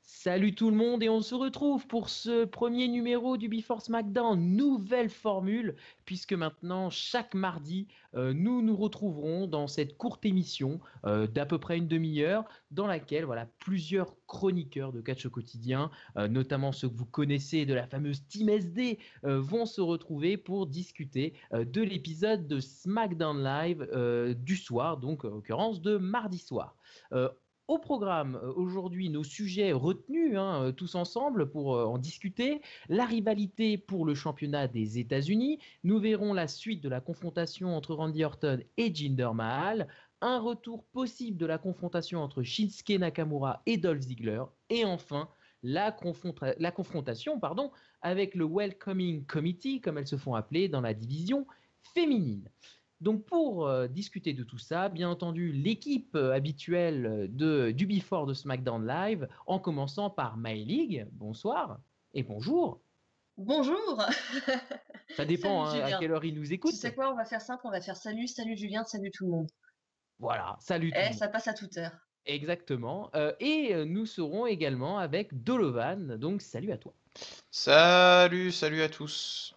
Salut tout le monde et on se retrouve pour ce premier numéro du Before SmackDown, nouvelle formule, puisque maintenant chaque mardi, nous nous retrouverons dans cette courte émission d'à peu près une demi-heure, dans laquelle plusieurs chroniqueurs de catch au quotidien, notamment ceux que vous connaissez de la fameuse Team SD, vont se retrouver pour discuter de l'épisode de SmackDown Live du soir, donc en l'occurrence de mardi soir. Au programme, aujourd'hui, nos sujets retenus tous ensemble pour en discuter. La rivalité pour le championnat des États-Unis. Nous verrons la suite de la confrontation entre Randy Orton et Jinder Mahal. Un retour possible de la confrontation entre Shinsuke Nakamura et Dolph Ziggler. Et enfin, la confrontation avec le Welcoming Committee, comme elles se font appeler dans la division féminine. Donc pour discuter de tout ça, bien entendu, l'équipe habituelle du Before de SmackDown Live, en commençant par Maëlig. Bonsoir et bonjour. Bonjour. Ça dépend Salut, à Julien. quelle heure il nous écoute. Tu sais quoi, on va faire simple, on va faire salut Julien, salut tout le monde. Voilà, salut tout le monde. Ça passe à toute heure. Exactement. Et nous serons également avec Dolovan, donc salut à toi. Salut à tous.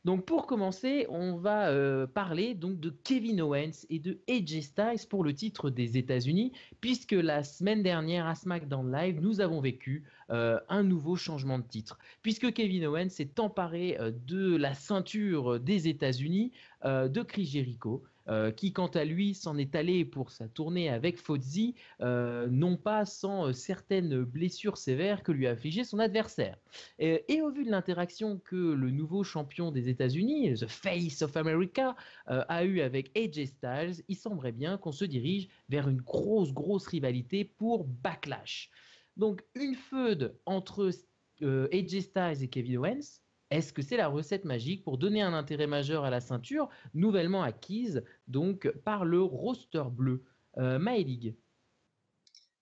Donc pour commencer, on va parler donc de Kevin Owens et de AJ Styles pour le titre des États-Unis, puisque la semaine dernière à SmackDown Live, nous avons vécu un nouveau changement de titre, puisque Kevin Owens s'est emparé de la ceinture des États-Unis de Chris Jericho. Qui quant à lui s'en est allé pour sa tournée avec Fozzy, non pas sans certaines blessures sévères que lui a affligé son adversaire. Et au vu de l'interaction que le nouveau champion des États-Unis, The Face of America, a eu avec AJ Styles, il semblerait bien qu'on se dirige vers une grosse rivalité pour Backlash. Donc une feud entre AJ Styles et Kevin Owens. Est-ce que c'est la recette magique pour donner un intérêt majeur à la ceinture, nouvellement acquise donc par le roster bleu Maëlig?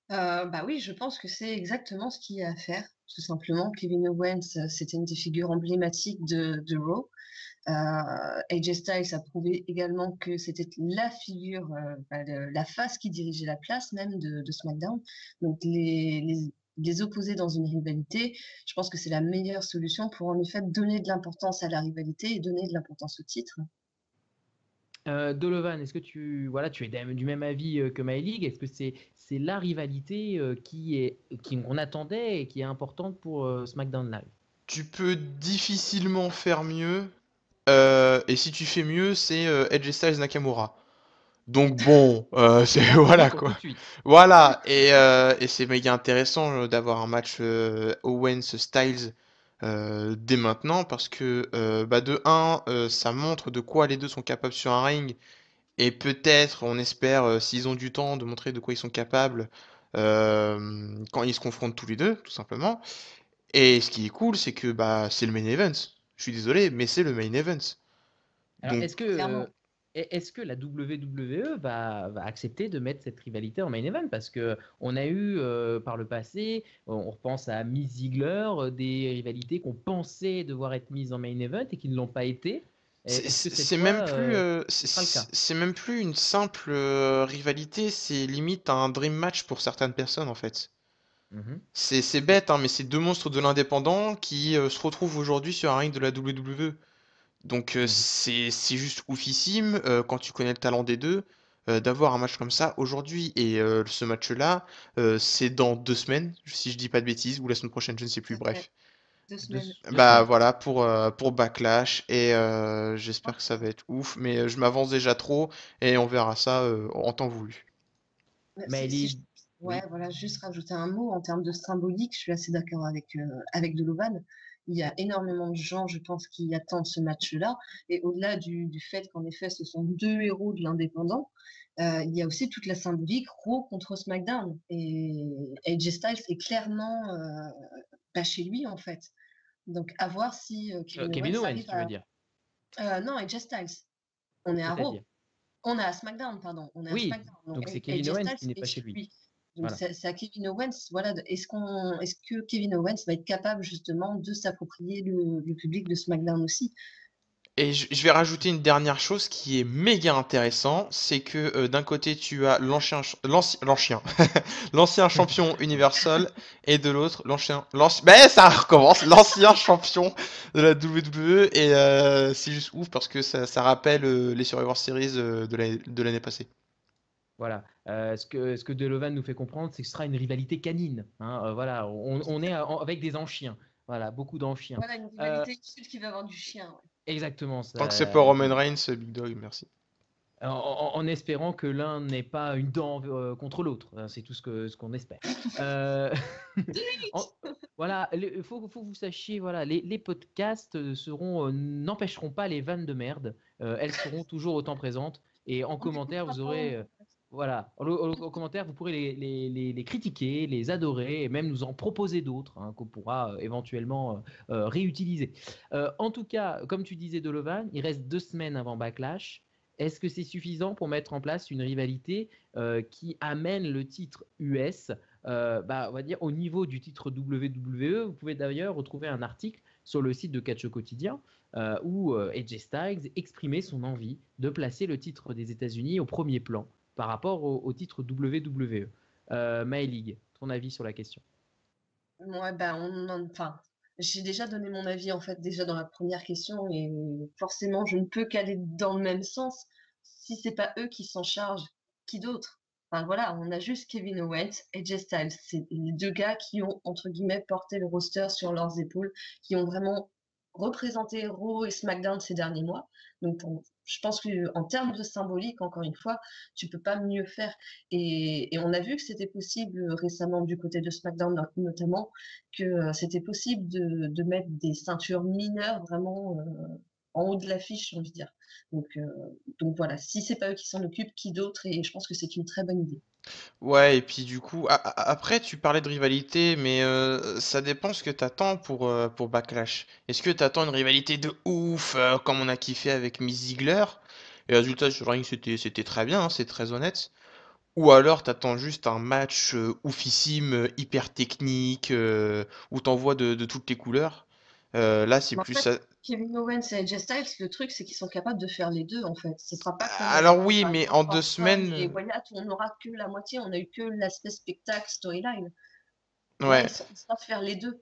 Bah oui, je pense que c'est exactement ce qu'il y a à faire, tout simplement. Kevin Owens, c'était une des figures emblématiques de Raw. AJ Styles a prouvé également que c'était la figure, la face qui dirigeait la place même de SmackDown. Donc les opposer dans une rivalité, je pense que c'est la meilleure solution pour en effet donner de l'importance à la rivalité et donner de l'importance au titre. Dolovan, est-ce que tu es du même avis que Maëlig? Est-ce que c'est la rivalité qu'on attendait et qui est importante pour SmackDown Live? Tu peux difficilement faire mieux. Et si tu fais mieux, c'est AJ Styles Nakamura. Donc bon, c'est Là, c'est voilà pour tout quoi. de suite. Voilà, et c'est méga intéressant d'avoir un match Owens-Styles dès maintenant parce que de 1, ça montre de quoi les deux sont capables sur un ring et peut-être, on espère, s'ils ont du temps, de montrer de quoi ils sont capables quand ils se confrontent tous les deux, tout simplement. Et ce qui est cool, c'est que c'est le main event. Je suis désolé, mais c'est le main event. Alors, Donc est-ce que la WWE va accepter de mettre cette rivalité en main event? Parce que on a eu par le passé, on repense à Miz Ziggler, des rivalités qu'on pensait devoir être mises en main event et qui ne l'ont pas été. Est-ce que cette c'est même fois, plus, ce sera le cas? c'est même plus une simple rivalité, c'est limite un dream match pour certaines personnes en fait. Mhm. C'est bête, hein, mais c'est deux monstres de l'indépendant qui se retrouvent aujourd'hui sur un ring de la WWE. Donc Mhm. c'est juste oufissime quand tu connais le talent des deux d'avoir un match comme ça aujourd'hui. Et ce match-là, c'est dans 2 semaines, si je dis pas de bêtises, ou la semaine prochaine, je ne sais plus. Tout à fait. Bref. 2 semaines. Deux semaines. Voilà pour Backlash et j'espère que ça va être ouf. Mais je m'avance déjà trop et on verra ça en temps voulu. Si Maëlie, ouais, oui. voilà, juste rajouter un mot en termes de symbolique, je suis assez d'accord avec Dolovan. Il y a énormément de gens, je pense, qui attendent ce match-là. Et au-delà du fait qu'en effet, ce sont deux héros de l'indépendant, il y a aussi toute la symbolique Raw contre SmackDown. Et AJ Styles est clairement pas chez lui, en fait. Donc, à voir si Kevin Kevin Owens Owens, arrive tu veux dire? Non, AJ Styles. On est à Raw. C'est-à-dire? On est à SmackDown, pardon. On est à Oui, SmackDown. Donc donc c'est Kevin AJ Owens Styles qui n'est est pas chez chez lui. lui. Donc Voilà. c'est à Kevin Owens. Voilà. Est-ce que Kevin Owens va être capable justement de s'approprier le public de SmackDown aussi? Et je vais rajouter une dernière chose qui est méga intéressant, c'est que d'un côté tu as l'ancien champion Universal et de l'autre ben ça recommence, l'ancien champion de la WWE et c'est juste ouf parce que ça rappelle les Survivor Series de l'année passée. Voilà. Ce que Delevan nous fait comprendre, c'est que ce sera une rivalité canine. Hein. Voilà, on est avec des anciens. Voilà, beaucoup d'anciens. Voilà, une rivalité celui qui va avoir du chien. Ouais. Exactement. Tant que c'est Ça, pas Roman Reigns, Big Dog, merci. en espérant que l'un n'ait pas une dent contre l'autre. C'est tout ce qu'on espère. Euh, en- voilà, il faut que vous sachiez, voilà, les podcasts n'empêcheront pas les vannes de merde. Elles seront toujours autant présentes. Et en On commentaire, t'écoutera vous pas. aurez, voilà, en commentaire, vous pourrez les critiquer, les adorer et même nous en proposer d'autres qu'on pourra éventuellement réutiliser. En tout cas, comme tu disais, Dolovan, il reste 2 semaines avant Backlash. Est-ce que c'est suffisant pour mettre en place une rivalité qui amène le titre US on va dire au niveau du titre WWE? Vous pouvez d'ailleurs retrouver un article sur le site de Catch au Quotidien où AJ Styles exprimait son envie de placer le titre des États-Unis au premier plan par rapport au titre WWE. Maëlig, ton avis sur la question? Ouais, enfin, j'ai déjà donné mon avis en fait déjà dans la première question et forcément je ne peux qu'aller dans le même sens. Si c'est pas eux qui s'en chargent, qui d'autre? Enfin voilà, on a juste Kevin Owens et Jay Styles. C'est les deux gars qui ont entre guillemets porté le roster sur leurs épaules, qui ont vraiment représenté Raw et SmackDown ces derniers mois. Donc je pense que en termes de symbolique, encore une fois, tu peux pas mieux faire. Et on a vu que c'était possible récemment du côté de SmackDown notamment, que c'était possible de mettre des ceintures mineures vraiment en haut de l'affiche, j'ai envie de dire. Donc, euh, donc voilà, si c'est pas eux qui s'en occupent, qui d'autre? Et je pense que c'est une très bonne idée. Ouais, et puis du coup, après tu parlais de rivalité, mais ça dépend ce que t'attends pour Backlash. Est-ce que t'attends une rivalité de ouf, comme on a kiffé avec Miss Ziegler? Et le résultat sur le ring, c'était très bien, hein, c'est très honnête. Ou alors t'attends juste un match oufissime, hyper technique, où t'envoies de toutes les couleurs. Là, c'est Mais en plus fait, ça. Kevin Owens et AJ Styles, le truc, c'est qu'ils sont capables de faire les deux, en fait. Ce sera pas comme, Alors oui, par mais exemple, en deux Orton et semaines, Wyatt, où on n'aura que la moitié, on a eu que l'aspect spectacle, storyline. Là, ouais. ils savent faire les deux.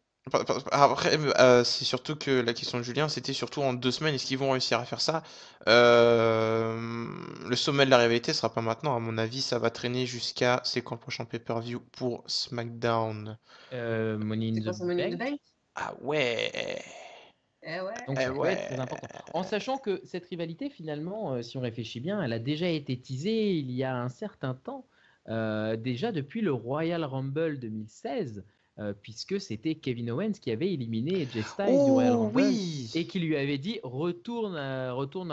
Après, c'est surtout que la question de Julien, c'était surtout en 2 semaines, est-ce qu'ils vont réussir à faire ça? Le sommet de la rivalité sera pas maintenant, à mon avis, ça va traîner jusqu'à, c'est quand le prochain pay-per-view pour SmackDown? Money in C'est the quoi ça, Money in the Bank. Bank? Ah ouais, Eh ouais. Donc eh ça peut être très ouais. important. En sachant que cette rivalité, finalement, si on réfléchit bien, elle a déjà été teasée il y a un certain temps, déjà depuis le Royal Rumble 2016, puisque c'était Kevin Owens qui avait éliminé AJ Styles du Royal Oh Rumble oui! et qui lui avait dit retourne à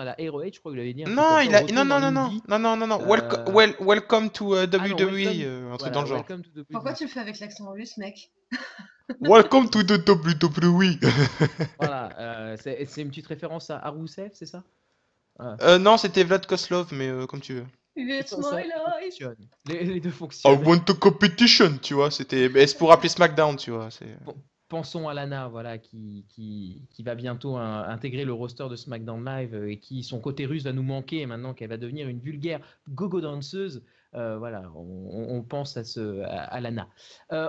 la ROH, je crois qu'il avait dit un truc Non, comme ça, non, retourne non, dans non, non, l'indie. non, non, non, non. Euh, Welcome to ah non, WWE, un truc dans le genre. welcome to the Pourquoi WWE. tu le fais avec l'accent russe, mec? Welcome to the WWE. Voilà, c'est une petite référence à Rousseff, c'est ça? Voilà. Non, c'était Vlad Koslov, mais comme tu veux. It's Ça my life! fonctionne. Les deux I fonctionnent. want a competition, tu vois. C'est pour appeler SmackDown, tu vois. Pensons à Lana, voilà, qui va bientôt intégrer le roster de SmackDown Live et qui, son côté russe va nous manquer maintenant qu'elle va devenir une vulgaire gogo danseuse. Voilà, on pense à Lana.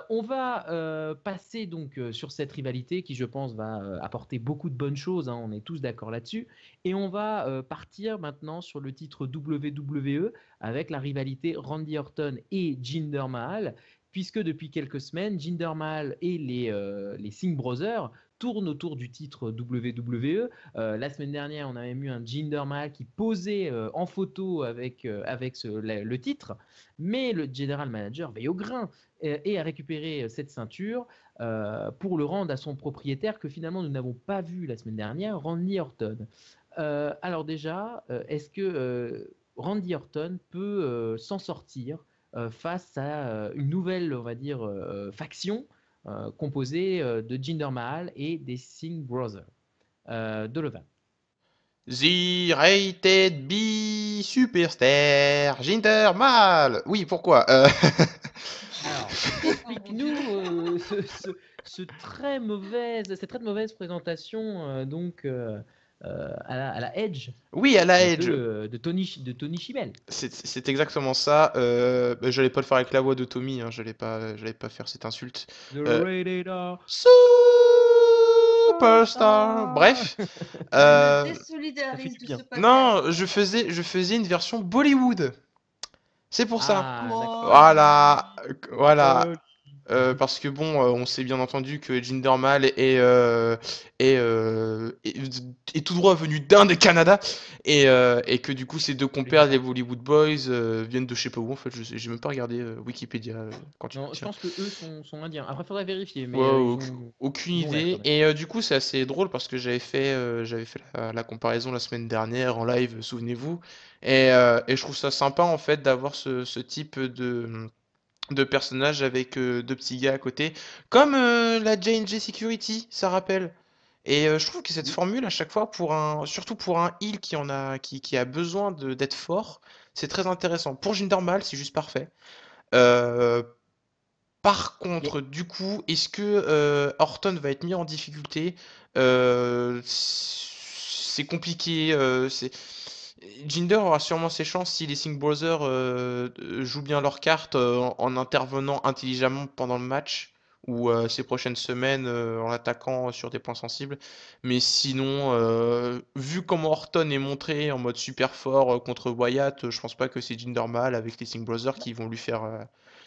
On va passer donc sur cette rivalité qui, je pense, va apporter beaucoup de bonnes choses. Hein, on est tous d'accord là-dessus. Et on va partir maintenant sur le titre WWE avec la rivalité Randy Orton et Jinder Mahal, puisque depuis quelques semaines, Jinder Mahal et les Singh Brothers tournent autour du titre WWE. La semaine dernière, on a même eu un Jinder Mahal qui posait en photo avec le titre, mais le general manager veille au grain et a récupéré cette ceinture pour le rendre à son propriétaire que finalement nous n'avons pas vu la semaine dernière, Randy Orton. Alors déjà, est-ce que Randy Orton peut s'en sortir face à une nouvelle, on va dire, faction composée de Jinder Mahal et des Singh Brothers. Delevan. The Rated B Superstar Jinder Mahal. Oui, pourquoi? Alors, Oh mon Dieu! explique-nous cette très mauvaise présentation donc à la Edge Oui, à la Edge. de Tony Chimel. C'est exactement ça. J'allais pas le faire avec la voix de Tommy, hein, j'allais pas faire cette insulte. The Euh, Raider Superstar. Bref. Je me Euh, désolidarise de bien. ce podcast. non, je faisais une version Bollywood. C'est pour ça. Ah, d'accord. Voilà. Parce que bon, on s'est bien entendu que Jinder Mahal est tout droit venu d'Inde et Canada, et que du coup ces deux compères, les Bollywood Boys, viennent de je sais pas où. En fait, j'ai même pas regardé Wikipédia quand tu. Non, je pense que eux sont indiens. Après, faudrait vérifier, mais Ouais, aucune ils ont l'air idée. quand même. Et du coup, c'est assez drôle parce que j'avais fait la comparaison la semaine dernière en live, souvenez-vous. Et je trouve ça sympa en fait d'avoir ce type de personnage avec deux petits gars à côté, comme la J&J Security, ça rappelle. Et je trouve que cette formule à chaque fois surtout pour un heal qui a besoin d'être fort, c'est très intéressant. Pour Jinder Mahal, c'est juste parfait. Euh, Par Mais contre, du coup, est-ce que Orton va être mis en difficulté? C'est compliqué. Jinder aura sûrement ses chances si les Singh Brothers jouent bien leurs cartes en intervenant intelligemment pendant le match ou ces prochaines semaines en attaquant sur des points sensibles. Mais sinon, vu comment Orton est montré en mode super fort contre Wyatt, je pense pas que c'est Jinder Mahal avec les Singh Brothers qui vont lui faire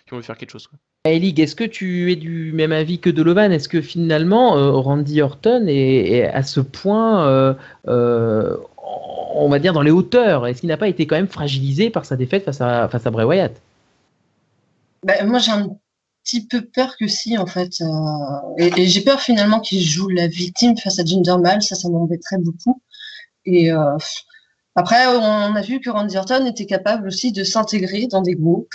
quelque chose, quoi. League, est-ce que tu es du même avis que Donovan? Est-ce que finalement, Randy Orton est à ce point, on va dire, dans les hauteurs? Est-ce qu'il n'a pas été quand même fragilisé par sa défaite face à Bray Wyatt? Moi, j'ai un petit peu peur que si, en fait. Et j'ai peur finalement qu'il joue la victime face à Jinder Mahal. Ça m'embêterait beaucoup. Et après, on a vu que Randy Orton était capable aussi de s'intégrer dans des groupes,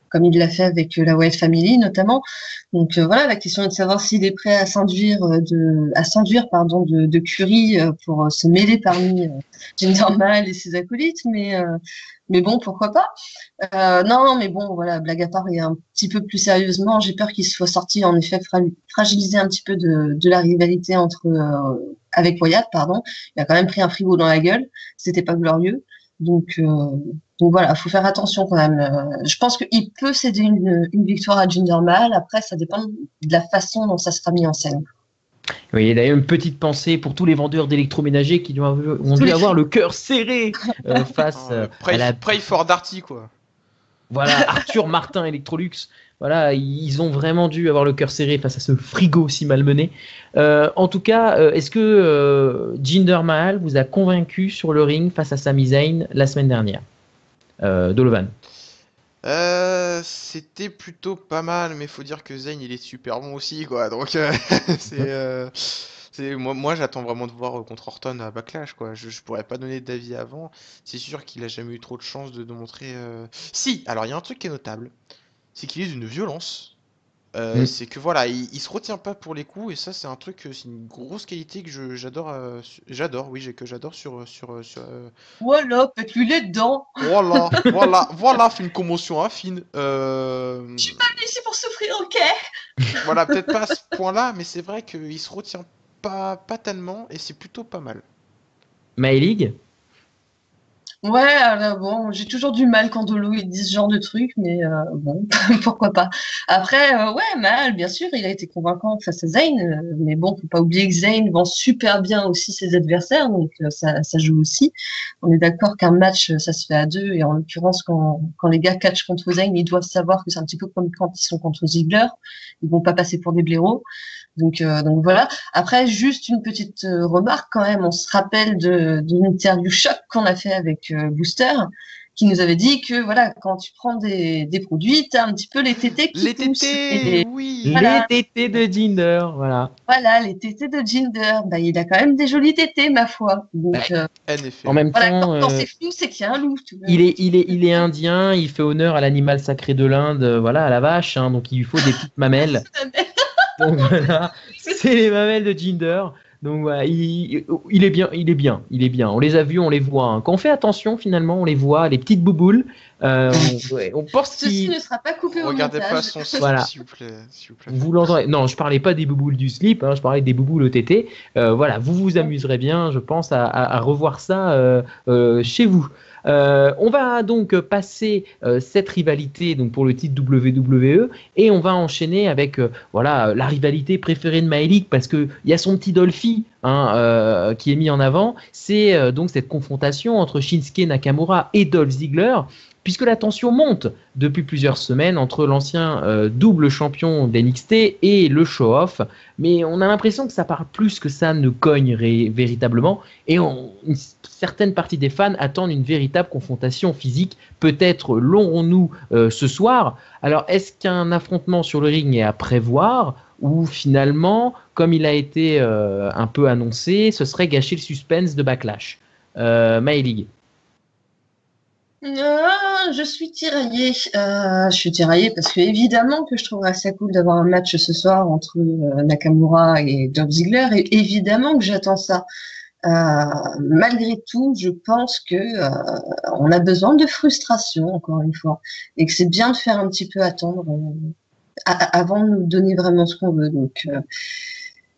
comme il l'a fait avec la Wyatt Family notamment. Donc voilà, la question est de savoir s'il est prêt à s'enduire de Curry pour se mêler parmi Jinder Mahal et ses acolytes. Mais bon, pourquoi pas. Non, mais bon, voilà, blague à part et un petit peu plus sérieusement, j'ai peur qu'il soit sorti en effet fragilisé un petit peu de la rivalité avec Wyatt, pardon. Il a quand même pris un frigo dans la gueule, c'était pas glorieux. Donc, voilà, faut faire attention quand même. Je pense qu'il peut céder une victoire à Jinder Mahal. Après, ça dépend de la façon dont ça sera mis en scène. Oui, d'ailleurs, une petite pensée pour tous les vendeurs d'électroménager qui ont dû avoir le cœur serré face à la... Pray for Darty, quoi. Voilà, Arthur Martin Electrolux. Voilà, ils ont vraiment dû avoir le cœur serré face à ce frigo si malmené. En tout cas, est-ce que Jinder Mahal vous a convaincu sur le ring face à Sami Zayn la semaine dernière? Donovan. C'était plutôt pas mal, mais faut dire que Zayn il est super bon aussi, quoi. Donc moi j'attends vraiment de voir contre Orton à Backlash, quoi. Je pourrais pas donner d'avis avant. C'est sûr qu'il a jamais eu trop de chance de montrer. Si, alors il y a un truc qui est notable, c'est qu'il est d'une violence. C'est que voilà, il se retient pas pour les coups, et ça c'est un truc, c'est une grosse qualité que j'adore, que j'adore sur. Voilà, faites-lui les dents. Voilà, fait une commotion affine. Je suis pas venue ici pour souffrir, ok? Voilà, peut-être pas à ce point-là, mais c'est vrai qu'il se retient pas tellement, et c'est plutôt pas mal. My League. Ouais, alors bon, j'ai toujours du mal quand Dolo il dit ce genre de trucs, mais bon, pourquoi pas. Après, ouais, Mal, bien sûr, il a été convaincant face à Zayn, mais bon, faut pas oublier que Zayn vend super bien aussi ses adversaires, donc ça joue aussi. On est d'accord qu'un match, ça se fait à deux, et en l'occurrence, quand les gars catchent contre Zayn, ils doivent savoir que c'est un petit peu comme quand ils sont contre Ziggler, ils vont pas passer pour des blaireaux. Donc voilà. Après, juste une petite remarque quand même. On se rappelle d'une interview choc qu'on a fait avec Booster, qui nous avait dit que voilà, quand tu prends des produits, t'as un petit peu les tétés qui Les poussent. tétés, oui. Voilà. Les tétés de Jinder, voilà. Voilà, les tétés de Jinder. Bah, il a quand même des jolies tétés, ma foi. Donc, En effet. En même voilà, temps, quand c'est flou, c'est qu'il y a un loup. il est indien, il fait honneur à l'animal sacré de l'Inde, voilà, à la vache, hein, donc il lui faut des petites mamelles. Donc voilà, c'est les mamelles de Jinder. Donc voilà, il est bien, il est bien, il est bien. On les a vus, on les voit, hein. Quand on fait attention, finalement, on les voit, les petites bouboules. On pense Ceci qu'ils... ne sera pas coupé au Regardez pas montage. son slip, Voilà. s'il vous plaît. S'il vous plaît. Vous l'entendez. Non, je parlais pas des bouboules du slip, hein, je parlais des bouboules au TT. Voilà, vous vous amuserez bien, je pense, à revoir ça chez vous. On va donc passer cette rivalité donc pour le titre WWE et on va enchaîner avec voilà la rivalité préférée de Maëlik parce que il y a son petit Dolphy hein, qui est mis en avant. C'est donc cette confrontation entre Shinsuke Nakamura et Dolph Ziggler. Puisque la tension monte depuis plusieurs semaines entre l'ancien double champion d'NXT et le show-off, mais on a l'impression que ça part plus que ça ne cogne véritablement, et une certaine partie des fans attendent une véritable confrontation physique. Peut-être l'aurons-nous ce soir. Alors, est-ce qu'un affrontement sur le ring est à prévoir, ou finalement, comme il a été un peu annoncé, ce serait gâcher le suspense de Backlash Maëlig. Je suis tiraillée. Je suis tiraillée parce que évidemment que je trouverais ça cool d'avoir un match ce soir entre Nakamura et Dolph Ziggler. Et évidemment que j'attends ça. Malgré tout, je pense que on a besoin de frustration, encore une fois, et que c'est bien de faire un petit peu attendre avant de nous donner vraiment ce qu'on veut. Donc,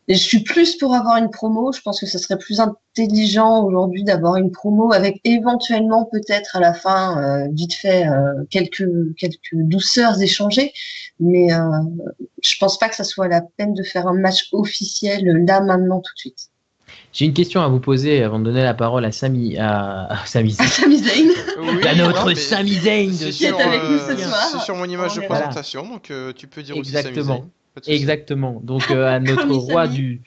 je suis plus pour avoir une promo. Je pense que ce serait plus intelligent aujourd'hui d'avoir une promo avec éventuellement peut-être à la fin, vite fait, quelques douceurs échangées. Mais je pense pas que ça soit la peine de faire un match officiel là, maintenant, tout de suite. J'ai une question à vous poser avant de donner la parole à Sami Zayn. Oui, à notre Sami Zayn qui est avec nous ce soir. C'est sur mon image de présentation, donc tu peux dire exactement. aussi Sami Zayn. Exactement. Donc à notre roi du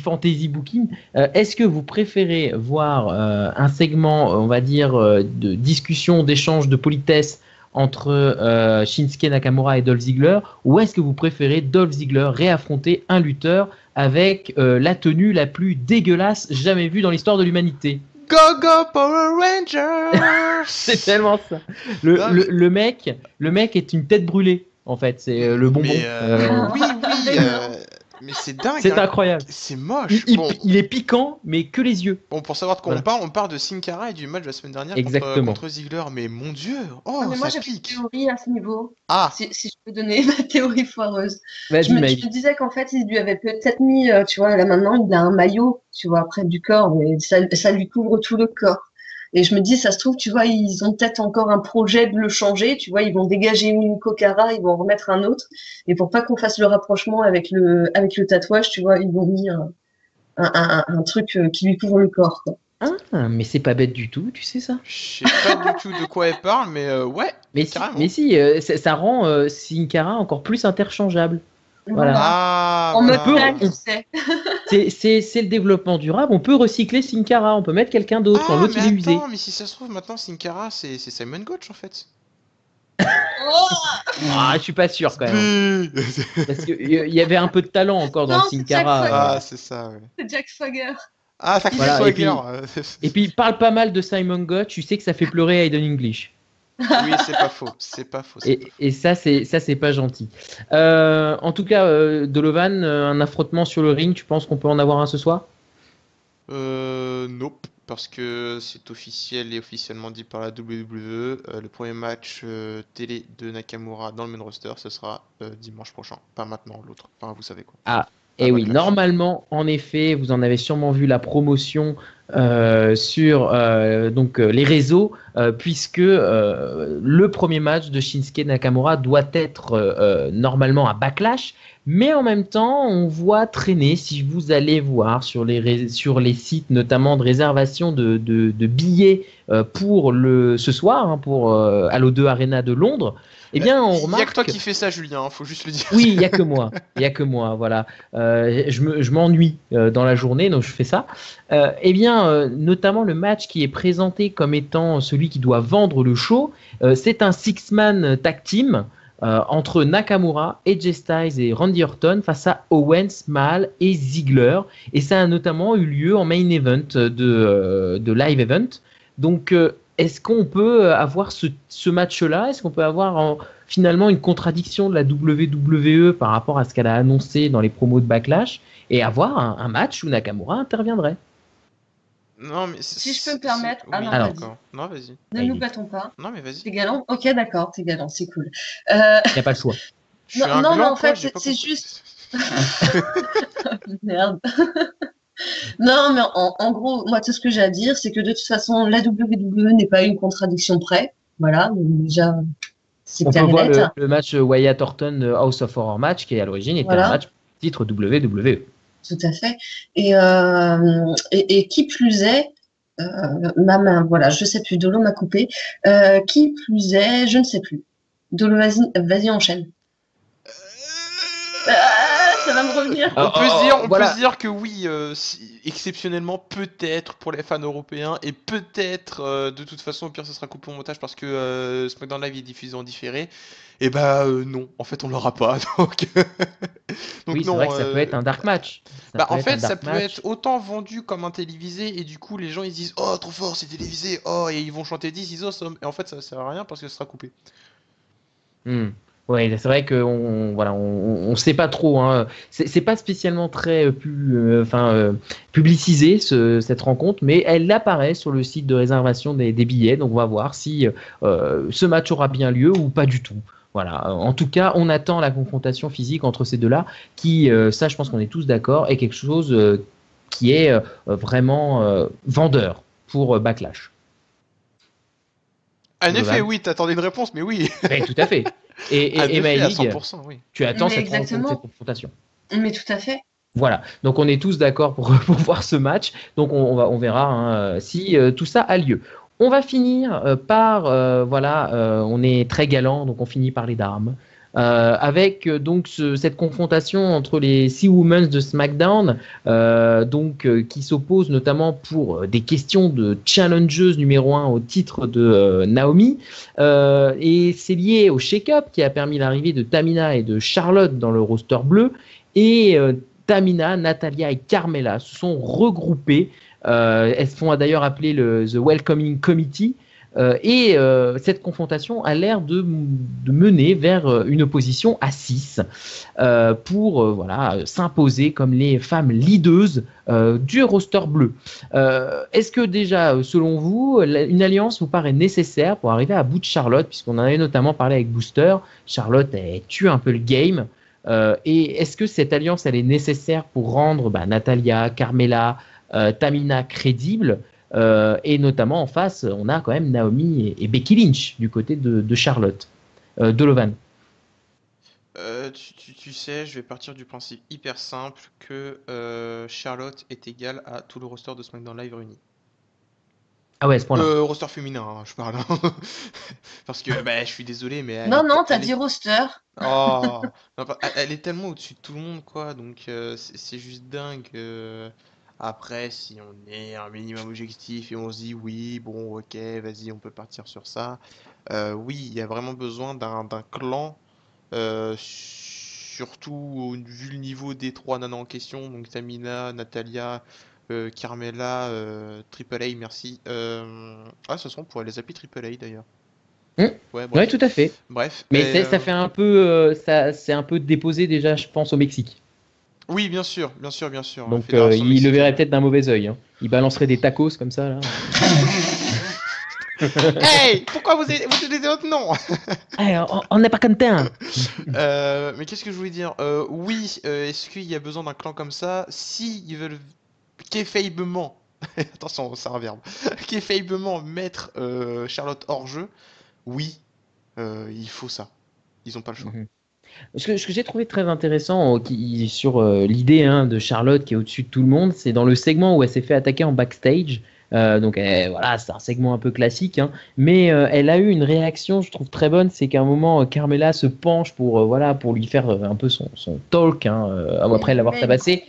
fantasy booking, est-ce que vous préférez voir un segment, on va dire, de discussion, d'échange, de politesse entre Shinsuke Nakamura et Dolph Ziggler, ou est-ce que vous préférez Dolph Ziggler réaffronter un lutteur avec la tenue la plus dégueulasse jamais vue dans l'histoire de l'humanité? Go go Power Rangers. C'est tellement ça. Le mec est une tête brûlée. En fait, c'est le bonbon. Oui, mais c'est dingue. C'est incroyable. C'est moche. Il est piquant, mais que les yeux. Bon, pour savoir de quoi on parle de Sin Cara et du match de la semaine dernière contre Ziggler. Mais mon Dieu, mais moi ça j'ai une pique. théorie à ce niveau. Ah. Si je peux donner ma théorie foireuse. Je Vas-y, me disais qu'en fait, il lui avait peut-être mis, tu vois, là maintenant, il a un maillot, tu vois, près du corps, et ça lui couvre tout le corps. Et je me dis, ça se trouve, tu vois, ils ont peut-être encore un projet de le changer, tu vois, ils vont dégager une Kokara, ils vont en remettre un autre. Et pour pas qu'on fasse le rapprochement avec le tatouage, tu vois, ils vont mis un truc qui lui couvre le corps, quoi. Ah, mais c'est pas bête du tout, tu sais ça? Je sais pas du tout de quoi elle parle, mais ouais. Mais si, ça rend Sin Cara encore plus interchangeable. Voilà. Ah, en mode plan, tu sais. C'est le développement durable. On peut recycler Sin Cara, on peut mettre quelqu'un d'autre quand l'autre il est usé. Mais si ça se trouve maintenant Sin Cara c'est Simon Gotch en fait. Je suis pas sûr quand même. Parce qu'il y avait un peu de talent encore dans Sin Cara. Ah, c'est ça, ouais. C'est Jack Swagger. Ah, ça Swagger. Et puis il parle pas mal de Simon Gotch, tu sais que ça fait pleurer Aiden English. Oui, c'est pas faux. Et ça, c'est pas gentil. En tout cas, Dolovan, un affrontement sur le ring, tu penses qu'on peut en avoir un ce soir? Nope, parce que c'est officiel et officiellement dit par la WWE. Le premier match télé de Nakamura dans le main roster, ce sera dimanche prochain, pas maintenant l'autre. Enfin, vous savez quoi. Ah. Et oui, normalement, en effet, vous en avez sûrement vu la promotion sur donc, les réseaux, puisque le premier match de Shinsuke Nakamura doit être normalement à Backlash, mais en même temps, on voit traîner, si vous allez voir sur les sites notamment de réservation de billets pour ce soir, hein, pour Allo2 Arena de Londres, eh bien, on remarque... Il n'y a que toi qui fais ça, Julien, faut juste le dire. Oui, il n'y a que moi. Il n'y a que moi, voilà. Je m'ennuie dans la journée, donc je fais ça. Eh bien, notamment le match qui est présenté comme étant celui qui doit vendre le show, c'est un six-man tag team entre Nakamura, AJ Styles et Randy Orton face à Owens, Mahal et Ziggler. Et ça a notamment eu lieu en main event de Live Event. Donc, est-ce qu'on peut avoir ce match-là? Est-ce qu'on peut avoir finalement une contradiction de la WWE par rapport à ce qu'elle a annoncé dans les promos de Backlash et avoir un match où Nakamura interviendrait? Non, mais Si je peux me permettre. Ah Oui, non, Alors. vas-y. d'accord. Non, vas-y. Ne nous battons pas. Non, mais vas-y. T'es galant? Ok, d'accord, t'es galant, c'est cool. Il n'y a pas le choix. Je suis Non, un non, mais gland, en quoi, fait, j'ai pas c'est compris. juste. Merde. Non, mais en gros, moi, tout ce que j'ai à dire, c'est que de toute façon, la WWE n'est pas une contradiction près. Voilà, donc déjà, c'est On peut clair et voir net. le match Wyatt Orton House of Horror match qui à l'origine était un Voilà, match titre WWE. tout à fait. Et qui plus est, ma main, voilà, je sais plus, Dolo m'a coupé. Qui plus est, je ne sais plus. Dolo, vas-y, enchaîne. Ça va me revenir. On peut Voilà. se dire que oui, exceptionnellement, peut-être pour les fans européens, et peut-être, de toute façon, au pire, ce sera coupé au montage parce que SmackDown Live est diffusé en différé. Et bah non, en fait, on l'aura pas. Donc, donc Oui, c'est non. vrai que ça peut être un dark match. En fait, ça peut être autant vendu comme un télévisé, et du coup, les gens ils se disent oh, trop fort, c'est télévisé, oh, et ils vont chanter 10, ils awesome. Et en fait, ça sert à rien parce que ce sera coupé. Oui, c'est vrai qu'on voilà, on sait pas trop. Hein. C'est pas spécialement très publicisé cette rencontre, mais elle apparaît sur le site de réservation des billets. Donc on va voir si ce match aura bien lieu ou pas du tout. Voilà. En tout cas, on attend la confrontation physique entre ces deux-là, qui, ça, je pense qu'on est tous d'accord, est quelque chose qui est vraiment vendeur pour Backlash. En effet, oui, t'attendais une réponse, mais oui. Mais tout à fait. Et Maëlys, à 100%, oui. tu attends Mais cette exactement. confrontation. Mais tout à fait. Voilà, donc on est tous d'accord pour voir ce match. Donc on verra hein, si tout ça a lieu. On va finir par, on est très galant, donc on finit par les dames. Avec donc cette confrontation entre les Sea Women de SmackDown, qui s'opposent notamment pour des questions de challengeuse numéro 1 au titre de Naomi. Et c'est lié au shake-up qui a permis l'arrivée de Tamina et de Charlotte dans le roster bleu. Et Tamina, Natalia et Carmella se sont regroupées. Elles se font d'ailleurs appeler le The Welcoming Committee. Cette confrontation a l'air de mener vers une opposition à 6 pour s'imposer comme les femmes leaders du roster bleu. Est-ce que déjà, selon vous, une alliance vous paraît nécessaire pour arriver à bout de Charlotte, puisqu'on en avait notamment parlé avec Booster, Charlotte elle tue un peu le game. Et est-ce que cette alliance elle est nécessaire pour rendre Natalia, Carmella, Tamina crédibles et notamment en face, on a quand même Naomi et Becky Lynch du côté de Charlotte. Dolovan. Tu sais, je vais partir du principe hyper simple que Charlotte est égale à tout le roster de SmackDown Live réuni. Ah ouais, à ce point-là. Roster féminin, hein, je parle. Parce que je suis désolé, mais Non, t'as dit roster. Oh, non, elle est tellement au-dessus de tout le monde, quoi. Donc c'est juste dingue. Après, si on est un minimum objectif et on se dit oui, bon, ok, vas-y, on peut partir sur ça. Oui, il y a vraiment besoin d'un clan, surtout vu le niveau des trois nanas en question, donc Tamina, Natalia, Carmella, Triple A, merci. Ce sont pour les appuyer Triple A d'ailleurs. Ouais, Oui, bref. tout à fait. Bref. Mais ça fait un peu, c'est un peu déposé déjà, je pense, au Mexique. Oui, bien sûr. Donc il le verrait peut-être d'un mauvais œil. Hein. Il balancerait des tacos comme ça là. Hey, pourquoi vous utilisez votre nom? Hey, on n'est pas content. Mais qu'est-ce que je voulais dire? Oui, est-ce qu'il y a besoin d'un clan comme ça? Si ils veulent kayfabement, attention, ça reverbe, kayfabement mettre Charlotte hors jeu, oui, il faut ça. Ils ont pas le choix. Ce que j'ai trouvé très intéressant sur l'idée de Charlotte qui est au-dessus de tout le monde, c'est dans le segment où elle s'est fait attaquer en backstage. Voilà, c'est un segment un peu classique, hein, mais elle a eu une réaction, je trouve très bonne, c'est qu'à un moment, Carmella se penche pour lui faire un peu son talk après l'avoir tabassé,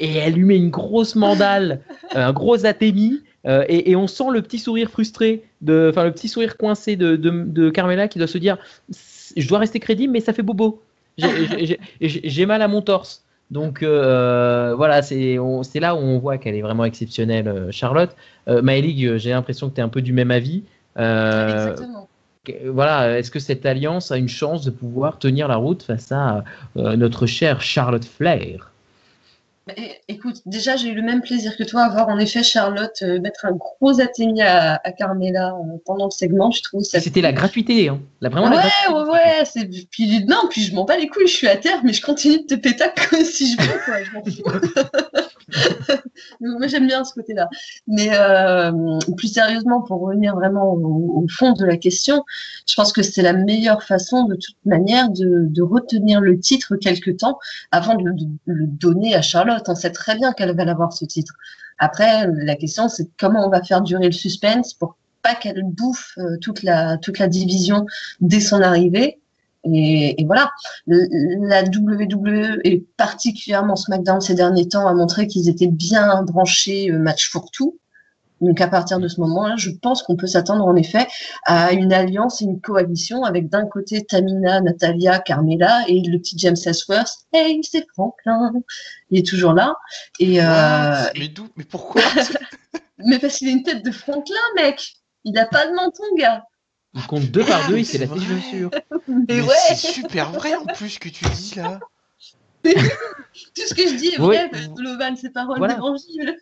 et elle lui met une grosse mandale, un gros atémi, et on sent le petit sourire frustré, le petit sourire coincé de Carmella qui doit se dire, je dois rester crédible, mais ça fait bobo. J'ai mal à mon torse. Donc voilà, c'est là où on voit qu'elle est vraiment exceptionnelle, Charlotte. Maëlys, j'ai l'impression que tu es un peu du même avis. Exactement. Voilà, est-ce que cette alliance a une chance de pouvoir tenir la route face à notre chère Charlotte Flair? Écoute, déjà, j'ai eu le même plaisir que toi à voir en effet Charlotte mettre un gros athénie à Carmela pendant le segment. Je trouve Et ça c'était la cool. gratuité, hein. Vraiment la Ouais, gratuité ouais, du truc, hein. ouais. Puis, non, puis je m'en bats les couilles, je suis à terre, mais je continue de te pétacle comme si je veux, quoi. Je m'en fous. Moi, j'aime bien ce côté-là. Mais plus sérieusement, pour revenir vraiment au fond de la question, je pense que c'est la meilleure façon, de toute manière, de retenir le titre quelque temps avant de le donner à Charlotte. On sait très bien qu'elle va l'avoir, ce titre. Après, la question, c'est comment on va faire durer le suspense pour pas qu'elle bouffe toute la division dès son arrivée. Et voilà, la WWE et particulièrement SmackDown ces derniers temps a montré qu'ils étaient bien branchés match pour tout. Donc à partir de ce moment-là, je pense qu'on peut s'attendre en effet à une alliance et une coalition avec d'un côté Tamina, Natalia, Carmella et le petit James Ellsworth. Hey, c'est Franklin, il est toujours là. Et What? Mais d'où? Mais pourquoi? mais parce qu'il a une tête de Franklin, mec. Il a pas de menton, gars. Il compte 2 par 2, Mais il fait c'est la vrai. chaussure. Mais Mais ouais, c'est super vrai en plus ce que tu dis là. tout ce que je dis est Oui, vrai, Lovan, c'est paroles voilà. d'évangile.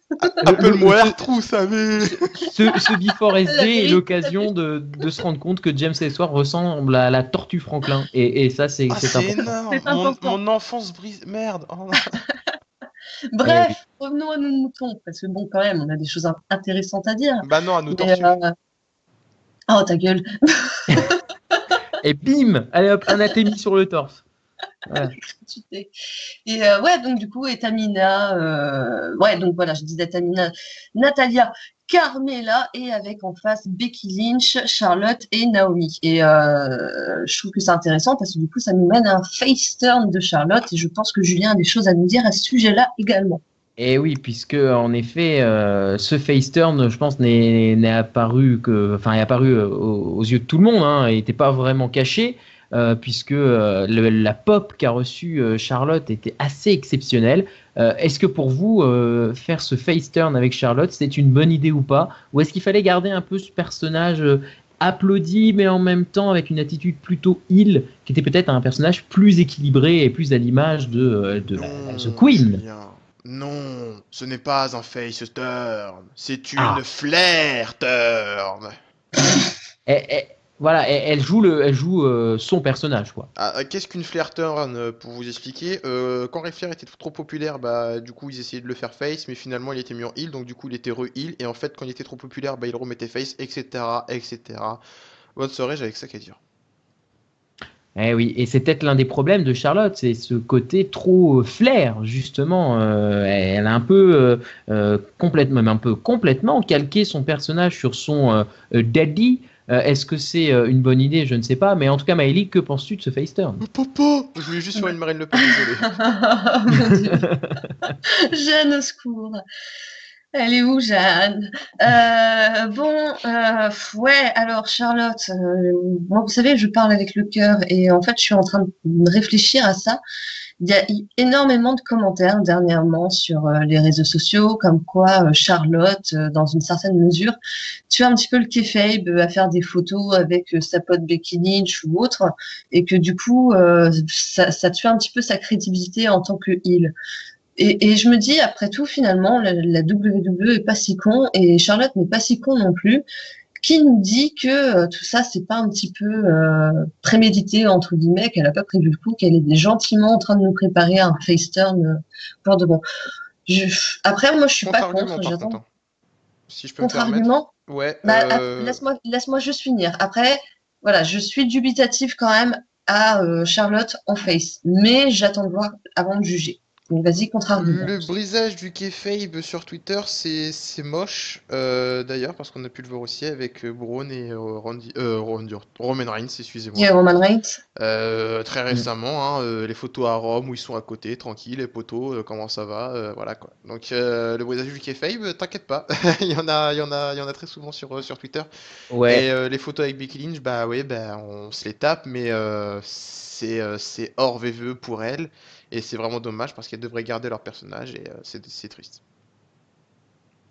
Appelle-moi Ce, Ertrou, savez. ce Before La SD est vérité. l'occasion de se rendre compte que James Ellsworth ressemble à la tortue Franklin. Et ça, c'est Ah, c'est c'est important. énorme. C'est important. Mon enfance brise. Merde. Oh, non. Eh oui. Bref, revenons à nos moutons, parce que bon, quand même, on a des choses intéressantes à dire. Bah non, à nos Mais, tortues. oh, ta gueule. Et bim! Allez hop, un athémie sur le torse. Voilà. Et ouais, donc du coup, et Tamina, ouais, donc voilà, je disais Tamina, Natalia, Carmella, et avec en face Becky Lynch, Charlotte et Naomi. Et je trouve que c'est intéressant parce que du coup, ça nous mène à un face turn de Charlotte, et je pense que Julien a des choses à nous dire à ce sujet-là également. Et oui, puisque en effet, ce face turn, je pense, n'est apparu que, enfin, est apparu aux yeux de tout le monde, hein, et n'était pas vraiment caché, puisque la pop qu'a reçue Charlotte était assez exceptionnelle. Est-ce que pour vous, faire ce face turn avec Charlotte, c'était une bonne idée ou pas? Ou est-ce qu'il fallait garder un peu ce personnage applaudi, mais en même temps avec une attitude plutôt heel, qui était peut-être un personnage plus équilibré et plus à l'image de la The Non, Queen? Julien. Non, ce n'est pas un face turn. C'est une Ah! flair turn. Voilà, elle joue son personnage, quoi. Ah, qu'est-ce qu'une flair turn pour vous expliquer? Quand Ric Flair était trop populaire, bah du coup ils essayaient de le faire face, mais finalement il était mis en heel, donc du coup il était re-heel, et en fait quand il était trop populaire, bah il remettait face, etc. etc. Bonne soirée, j'avais que ça qu'à dire. Eh oui, et c'est peut-être l'un des problèmes de Charlotte, c'est ce côté trop flair, justement. Elle a un peu, complètement, même un peu complètement calqué son personnage sur son daddy. Est-ce que c'est une bonne idée? Je ne sais pas. Mais en tout cas, Maëlie, que penses-tu de ce face turn? Papa! Je voulais juste faire une Marine Le Pen, désolé. Mon Dieu. Jeanne, au secours. Elle est où, Jeanne? Bon, ouais, alors Charlotte, moi, vous savez, je parle avec le cœur et en fait, je suis en train de réfléchir à ça. Il y a énormément de commentaires dernièrement sur les réseaux sociaux, comme quoi Charlotte, dans une certaine mesure, tu as un petit peu le kayfabe à faire des photos avec sa pote Becky Lynch ou autre, et que du coup, ça tue un petit peu sa crédibilité en tant que heel. Et je me dis, après tout, finalement, la WWE est pas si con et Charlotte n'est pas si con non plus. Qui nous dit que tout ça, c'est pas un petit peu prémédité, entre guillemets, qu'elle a pas prévu le coup, qu'elle est gentiment en train de nous préparer à un face turn pour de bon. Après, moi, je suis pas Contre-argument contre, par contre, j'attends. hein. Si je peux me permettre. Contre-argument, Ouais, bah, laisse-moi juste finir. Après, voilà, je suis dubitative quand même à Charlotte en face, mais j'attends de voir avant de juger. Donc, vas-y, contre-argument. le brisage du kayfabe sur Twitter, c'est moche, d'ailleurs, parce qu'on a pu le voir aussi avec Braun et Roman Reigns, excusez-moi. Et Roman Reigns. Très Mm. récemment, hein, les photos à Rome où ils sont à côté, tranquille, les potos, comment ça va, voilà quoi. Donc le brisage du kayfabe, t'inquiète pas, il y en a très souvent sur Twitter. Et Ouais. les photos avec Becky Lynch, bah oui, bah on se les tape, mais c'est hors VVE pour elle, et c'est vraiment dommage parce qu'elles devraient garder leur personnage, et c'est triste.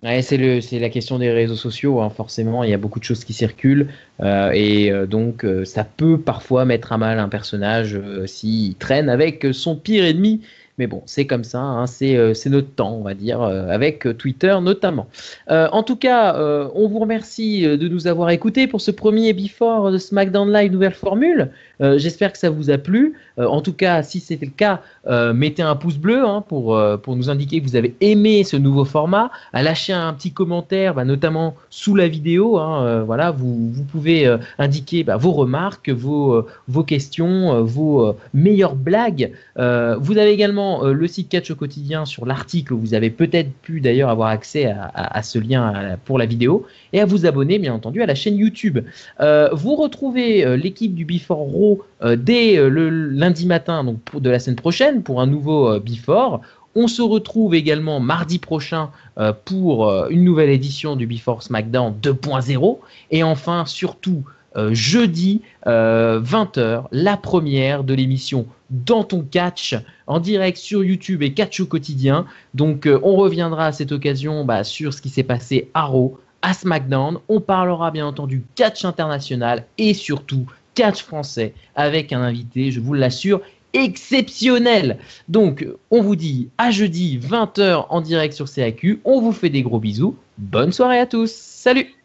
Ouais, c'est la question des réseaux sociaux, hein, forcément, il y a beaucoup de choses qui circulent donc ça peut parfois mettre à mal un personnage s'il traîne avec son pire ennemi. Mais bon, c'est comme ça, hein, c'est notre temps, on va dire, avec Twitter notamment. En tout cas, on vous remercie de nous avoir écoutés pour ce premier Before de SmackDown Live nouvelle formule. J'espère que ça vous a plu. En tout cas, si c'était le cas, mettez un pouce bleu hein, pour nous indiquer que vous avez aimé ce nouveau format, à lâcher un petit commentaire, notamment sous la vidéo. Hein, voilà, vous pouvez indiquer vos remarques, vos questions, vos meilleures blagues. Vous avez également le site Catch au quotidien sur l'article où vous avez peut-être pu d'ailleurs avoir accès à ce lien pour la vidéo et à vous abonner bien entendu à la chaîne YouTube. Vous retrouvez l'équipe du Before Raw dès le lundi matin donc de la semaine prochaine pour un nouveau Before. On se retrouve également mardi prochain pour une nouvelle édition du Before SmackDown 2.0. Et enfin, surtout, jeudi 20h, la première de l'émission Dans ton catch en direct sur YouTube et Catch au quotidien. Donc, on reviendra à cette occasion sur ce qui s'est passé à Raw, à SmackDown. On parlera bien entendu catch international et surtout catch français avec un invité, je vous l'assure, exceptionnel. Donc, on vous dit à jeudi 20h en direct sur CAQ. On vous fait des gros bisous. Bonne soirée à tous. Salut!